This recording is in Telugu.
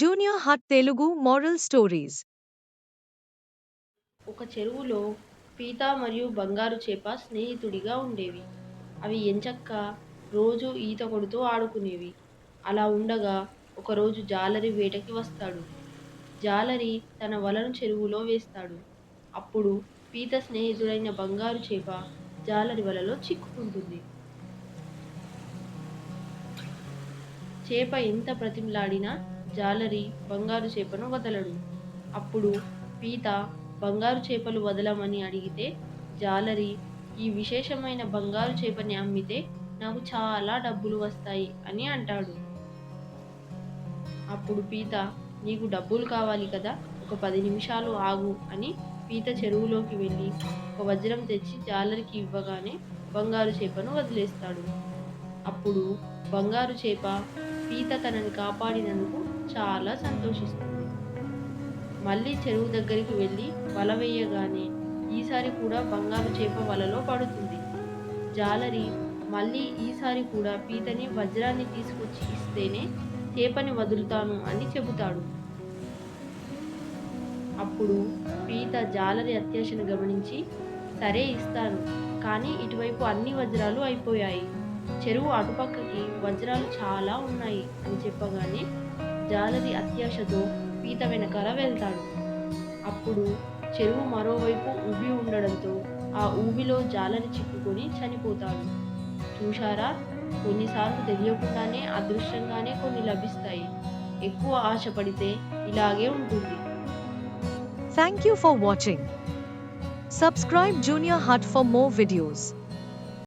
Junior hut Telugu moral stories. ఒక చెరువులో పీత మరియు బంగారు చేప స్నేహితుడిగా ఉండేవి. అవి ఎంచక్కా రోజూ ఈత కొడుతూ ఆడుకునేవి. అలా ఉండగా ఒకరోజు జాలరి వేటకి వస్తాడు. జాలరి తన వలను చెరువులో వేస్తాడు. అప్పుడు పీత స్నేహితుడైన బంగారు చేప జాలరి వలలో చిక్కుకుంటుంది. చేప ఎంత బ్రతిమిలాడినా జాలరి బంగారు చేపను వదలడు. అప్పుడు పీత బంగారు చేపలు వదలమని అడిగితే జాలరి ఈ విశేషమైన బంగారు చేపని అమ్మితే నాకు చాలా డబ్బులు వస్తాయి అని అంటాడు. అప్పుడు పీత నీకు డబ్బులు కావాలి కదా, ఒక 10 నిమిషాలు ఆగు అని పీత చెరువులోకి వెళ్ళి ఒక వజ్రం తెచ్చి జాలరికి ఇవ్వగానే బంగారు చేపను వదిలేస్తాడు. అప్పుడు బంగారు చేప పీత తనని కాపాడినందుకు చాలా సంతోషిస్తుంది. మళ్ళీ చెరువు దగ్గరికి వెళ్ళి వల వేయగానే ఈసారి కూడా బంగారు చేప వలలో పడుతుంది. జాలరి మళ్ళీ ఈసారి కూడా పీతని వజ్రాన్ని తీసుకొచ్చి ఇస్తేనే చేపని వదులుతాను అని చెబుతాడు. అప్పుడు పీత జాలరి అత్యాశను గమనించి సరే ఇస్తాను, కానీ ఇటువైపు అన్ని వజ్రాలు అయిపోయాయి. చెరువు అటుపక్కకి వజ్రాలు చాలా ఉన్నాయి అని చెప్పగానే జాలరి అత్యాశతో పీత వెనకాల వెళ్తాడు. అప్పుడు చెరువు మరోవైపు ఊబి ఉండడంతో ఆ ఊబిలో జాలరి చిక్కుకొని చనిపోతాడు. చూశారా, కొన్నిసార్లు తెలియకుండానే అదృష్టంగానే కొన్ని లభిస్తాయి. ఎక్కువ ఆశపడితే ఇలాగే ఉంటుంది. Thank you for watching. Subscribe Junior Hut for more videos.